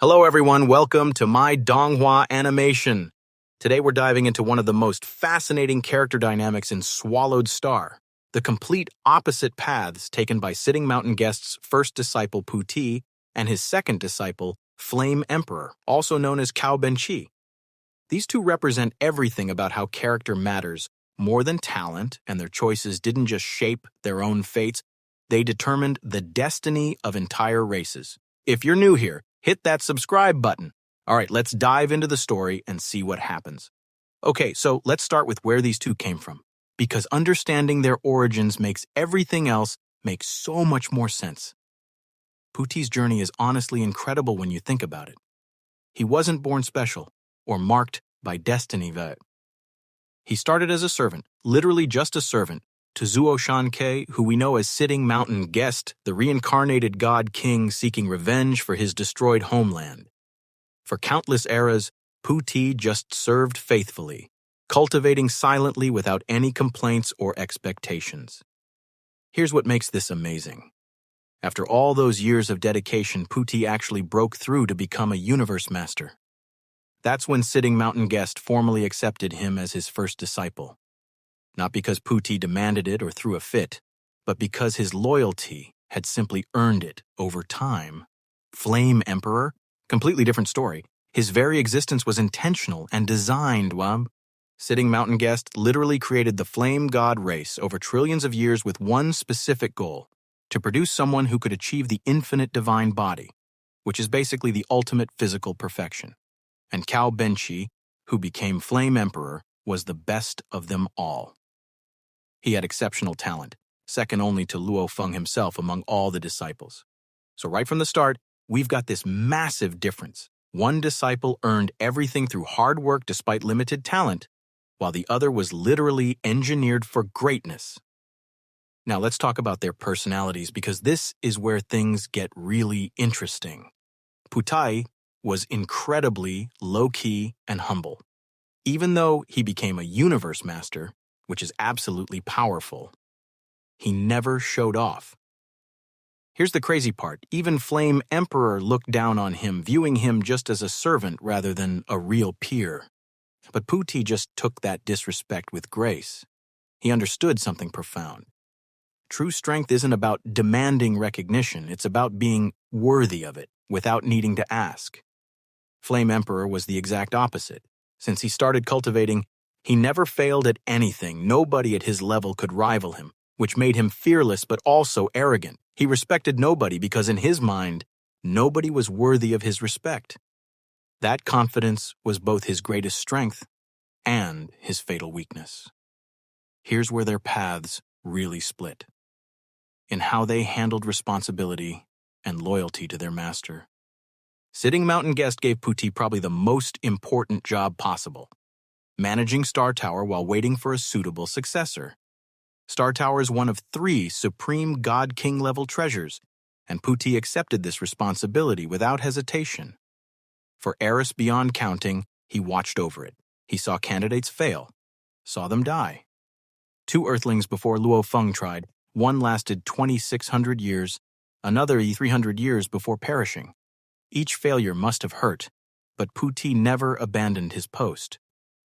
Hello everyone, welcome to my Donghua animation. Today we're diving into one of the most fascinating character dynamics in Swallowed Star, the complete opposite paths taken by Sitting Mountain Guest's first disciple Puti and his second disciple, Flame Emperor, also known as Cao Benqi. These two represent everything about how character matters, more than talent, and their choices didn't just shape their own fates, they determined the destiny of entire races. If you're new here, hit that subscribe button. All right, let's dive into the story and see what happens. Okay, so let's start with where these two came from, because understanding their origins makes everything else make so much more sense. Puti's journey is honestly incredible when you think about it. He wasn't born special or marked by destiny. He started as a servant, literally just a servant, to Luo Feng, who we know as Sitting Mountain Guest, the reincarnated god king seeking revenge for his destroyed homeland. For countless eras, Puti just served faithfully, cultivating silently without any complaints or expectations. Here's what makes this amazing. After all those years of dedication, Puti actually broke through to become a universe master. That's when Sitting Mountain Guest formally accepted him as his first disciple. Not because Puti demanded it or threw a fit, but because his loyalty had simply earned it over time. Flame Emperor? Completely different story. His very existence was intentional and designed. Sitting Mountain Guest literally created the flame god race over trillions of years with one specific goal: to produce someone who could achieve the infinite divine body, which is basically the ultimate physical perfection. And Cao Benqi, who became Flame Emperor, was the best of them all. He had exceptional talent, second only to Luo Feng himself among all the disciples. So right from the start, we've got this massive difference. One disciple earned everything through hard work despite limited talent, while the other was literally engineered for greatness. Now let's talk about their personalities, because this is where things get really interesting. Puti was incredibly low-key and humble. Even though he became a universe master, which is absolutely powerful, he never showed off. Here's the crazy part. Even Flame Emperor looked down on him, viewing him just as a servant rather than a real peer. But Puti just took that disrespect with grace. He understood something profound. True strength isn't about demanding recognition, it's about being worthy of it without needing to ask. Flame Emperor was the exact opposite. Since he started cultivating, he never failed at anything. Nobody at his level could rival him, which made him fearless but also arrogant. He respected nobody because in his mind, nobody was worthy of his respect. That confidence was both his greatest strength and his fatal weakness. Here's where their paths really split: in how they handled responsibility and loyalty to their master. Sitting Mountain Guest gave Puti probably the most important job possible: managing Star Tower while waiting for a suitable successor. Star Tower is one of 3 supreme God King level treasures, and Puti accepted this responsibility without hesitation. For eras beyond counting, he watched over it. He saw candidates fail, saw them die. 2 Earthlings before Luo Feng tried. One lasted 2,600 years, another 300 years before perishing. Each failure must have hurt, but Puti never abandoned his post.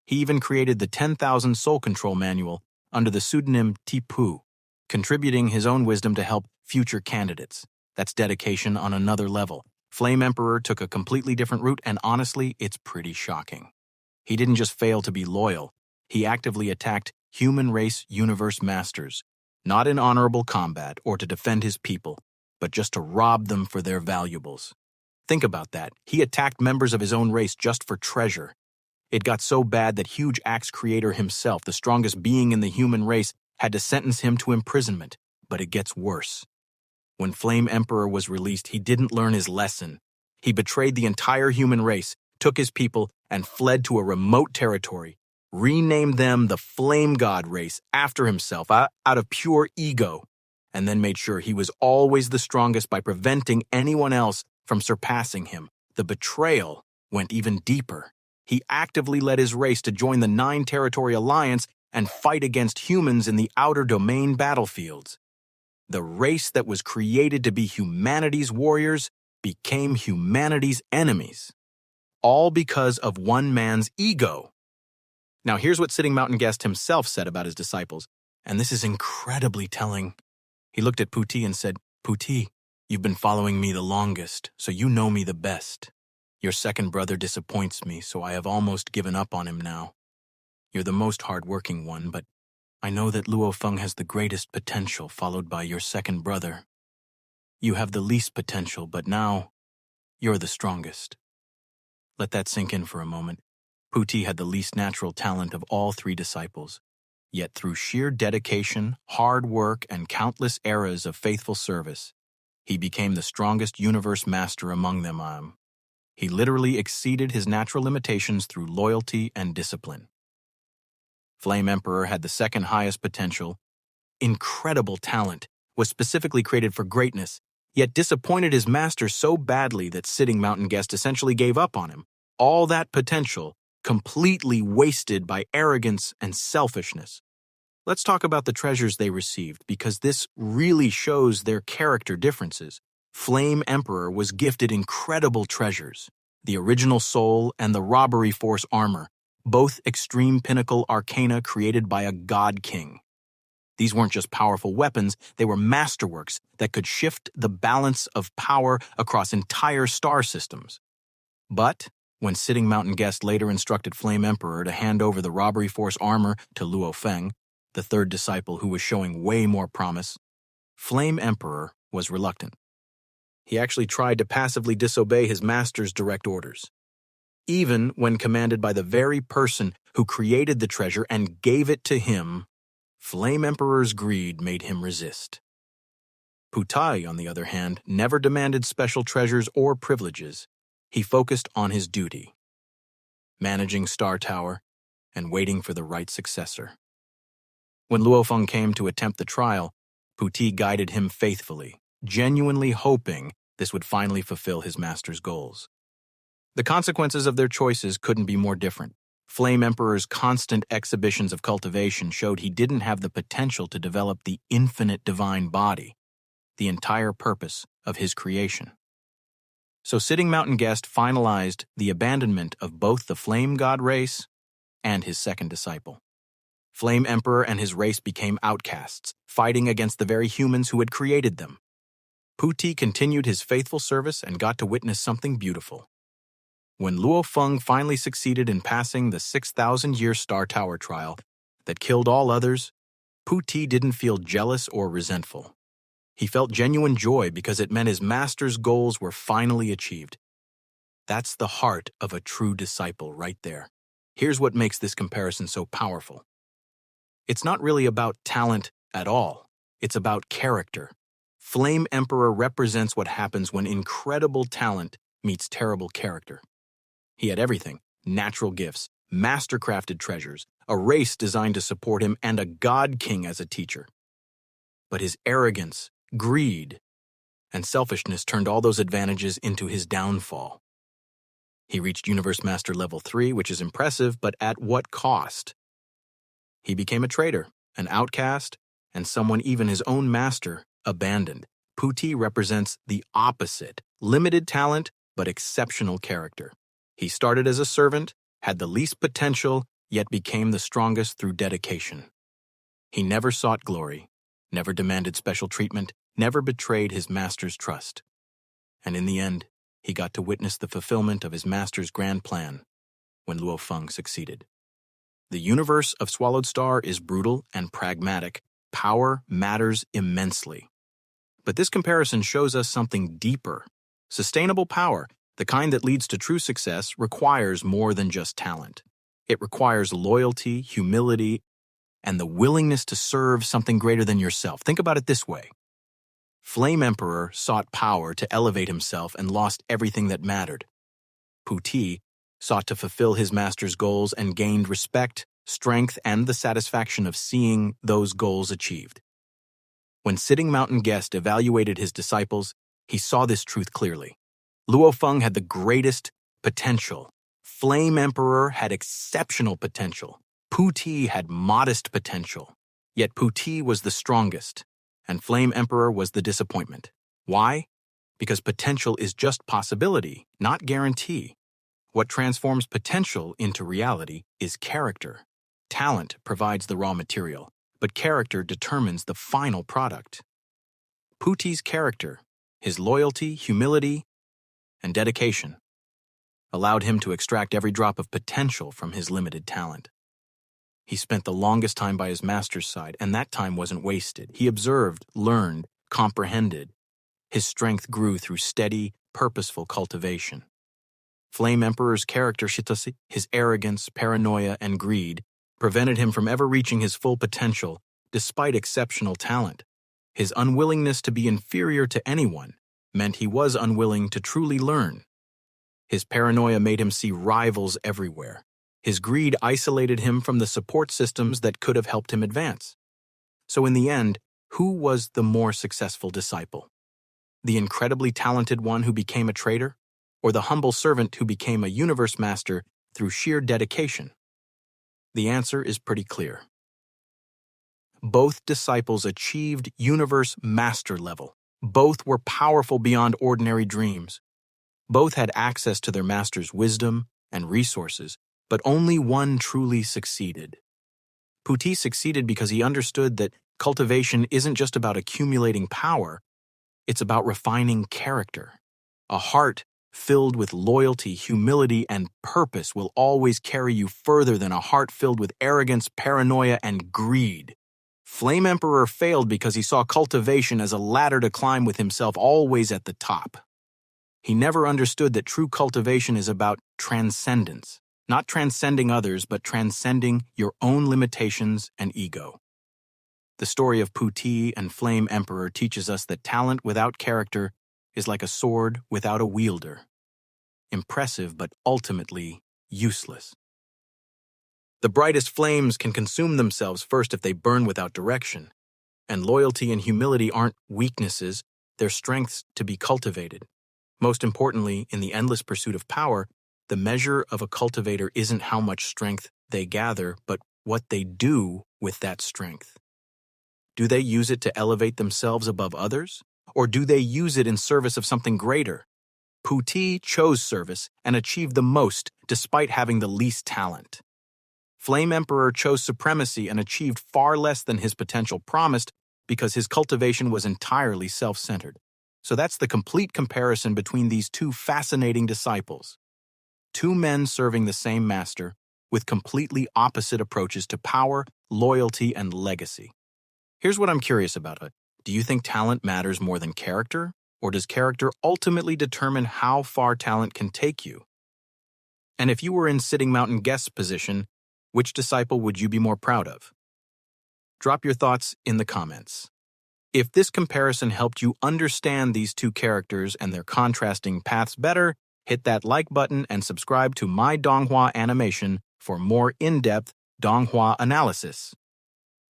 He even created the 10,000 Soul Control Manual under the pseudonym Tipu, contributing his own wisdom to help future candidates. That's dedication on another level. Flame Emperor took a completely different route, and honestly, it's pretty shocking. He didn't just fail to be loyal. He actively attacked human race universe masters, not in honorable combat or to defend his people, but just to rob them for their valuables. Think about that. He attacked members of his own race just for treasure. It got so bad that Huge Axe creator himself, the strongest being in the human race, had to sentence him to imprisonment. But it gets worse. When Flame Emperor was released, he didn't learn his lesson. He betrayed the entire human race, took his people, and fled to a remote territory, renamed them the Flame God race after himself out of pure ego, and then made sure he was always the strongest by preventing anyone else from surpassing him. The betrayal went even deeper. He actively led his race to join the 9 Territory Alliance and fight against humans in the outer domain battlefields. The race that was created to be humanity's warriors became humanity's enemies, all because of one man's ego. Now here's what Sitting Mountain Guest himself said about his disciples, and this is incredibly telling. He looked at Puti and said, "Puti, you've been following me the longest, so you know me the best. Your second brother disappoints me, so I have almost given up on him now. You're the most hard-working one, but I know that Luo Feng has the greatest potential, followed by your second brother. You have the least potential, but now you're the strongest." Let that sink in for a moment. Puti had the least natural talent of all three disciples. Yet through sheer dedication, hard work, and countless eras of faithful service, he became the strongest universe master among them. He literally exceeded his natural limitations through loyalty and discipline. Flame Emperor had the second highest potential, incredible talent, was specifically created for greatness, yet disappointed his master so badly that Sitting Mountain Guest essentially gave up on him. All that potential completely wasted by arrogance and selfishness. Let's talk about the treasures they received, because this really shows their character differences. Flame Emperor was gifted incredible treasures: the original soul and the robbery force armor, both extreme pinnacle arcana created by a god king. These weren't just powerful weapons, they were masterworks that could shift the balance of power across entire star systems. But when Sitting Mountain Guest later instructed Flame Emperor to hand over the robbery force armor to Luo Feng, the third disciple who was showing way more promise, Flame Emperor was reluctant. He actually tried to passively disobey his master's direct orders, even when commanded by the very person who created the treasure and gave it to him. Flame Emperor's greed made him resist. Putai, on the other hand, never demanded special treasures or privileges. He focused on his duty, managing Star Tower and waiting for the right successor. When Luo Feng came to attempt the trial, Puti guided him faithfully, genuinely hoping this would finally fulfill his master's goals. The consequences of their choices couldn't be more different. Flame Emperor's constant exhibitions of cultivation showed he didn't have the potential to develop the infinite divine body, the entire purpose of his creation. So Sitting Mountain Guest finalized the abandonment of both the Flame God race and his second disciple. Flame Emperor and his race became outcasts, fighting against the very humans who had created them. Puti continued his faithful service and got to witness something beautiful. When Luo Feng finally succeeded in passing the 6,000-year Star Tower trial that killed all others, Puti didn't feel jealous or resentful. He felt genuine joy because it meant his master's goals were finally achieved. That's the heart of a true disciple right there. Here's what makes this comparison so powerful. It's not really about talent at all. It's about character. Flame Emperor represents what happens when incredible talent meets terrible character. He had everything: natural gifts, master-crafted treasures, a race designed to support him, and a god king as a teacher. But his arrogance, greed, and selfishness turned all those advantages into his downfall. He reached Universe Master Level 3, which is impressive, but at what cost? He became a traitor, an outcast, and someone even his own master abandoned. Puti represents the opposite: limited talent, but exceptional character. He started as a servant, had the least potential, yet became the strongest through dedication. He never sought glory, never demanded special treatment, never betrayed his master's trust. And in the end, he got to witness the fulfillment of his master's grand plan when Luo Feng succeeded. The universe of Swallowed Star is brutal and pragmatic. Power matters immensely. But this comparison shows us something deeper. Sustainable power, the kind that leads to true success, requires more than just talent. It requires loyalty, humility, and the willingness to serve something greater than yourself. Think about it this way. Flame Emperor sought power to elevate himself and lost everything that mattered. Puti sought to fulfill his master's goals and gained respect, strength, and the satisfaction of seeing those goals achieved. When Sitting Mountain Guest evaluated his disciples, he saw this truth clearly. Luo Feng had the greatest potential. Flame Emperor had exceptional potential. Puti had modest potential. Yet Puti was the strongest, and Flame Emperor was the disappointment. Why? because potential is just possibility, not guarantee. What transforms potential into reality is character. Talent provides the raw material, but character determines the final product. Puti's character, his loyalty, humility, and dedication, allowed him to extract every drop of potential from his limited talent. He spent the longest time by his master's side, and that time wasn't wasted. He observed, learned, comprehended. His strength grew through steady, purposeful cultivation. Flame Emperor's character, his arrogance, paranoia, and greed, prevented him from ever reaching his full potential, despite exceptional talent. His unwillingness to be inferior to anyone meant he was unwilling to truly learn. His paranoia made him see rivals everywhere. His greed isolated him from the support systems that could have helped him advance. So in the end, who was the more successful disciple? The incredibly talented one who became a traitor, or the humble servant who became a universe master through sheer dedication? The answer is pretty clear. Both disciples achieved universe master level. Both were powerful beyond ordinary dreams. Both had access to their master's wisdom and resources, but only one truly succeeded. Puti succeeded because he understood that cultivation isn't just about accumulating power, it's about refining character. A heart filled with loyalty, humility, and purpose will always carry you further than a heart filled with arrogance, paranoia, and greed. Flame Emperor failed because he saw cultivation as a ladder to climb with himself always at the top. He never understood that true cultivation is about transcendence, not transcending others, but transcending your own limitations and ego. The story of Puti and Flame Emperor teaches us that talent without character is like a sword without a wielder. Impressive, but ultimately useless. The brightest flames can consume themselves first if they burn without direction. And loyalty and humility aren't weaknesses, they're strengths to be cultivated. Most importantly, in the endless pursuit of power, the measure of a cultivator isn't how much strength they gather, but what they do with that strength. Do they use it to elevate themselves above others? Or do they use it in service of something greater? Puti chose service and achieved the most despite having the least talent. Flame Emperor chose supremacy and achieved far less than his potential promised because his cultivation was entirely self-centered. So that's the complete comparison between these two fascinating disciples. Two men serving the same master with completely opposite approaches to power, loyalty, and legacy. Here's what I'm curious about. Do you think talent matters more than character? Or does character ultimately determine how far talent can take you? And if you were in Sitting Mountain Guest's position, which disciple would you be more proud of? Drop your thoughts in the comments. If this comparison helped you understand these two characters and their contrasting paths better, hit that like button and subscribe to my Donghua animation for more in-depth Donghua analysis.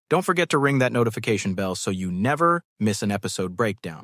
Don't forget to ring that notification bell so you never miss an episode breakdown.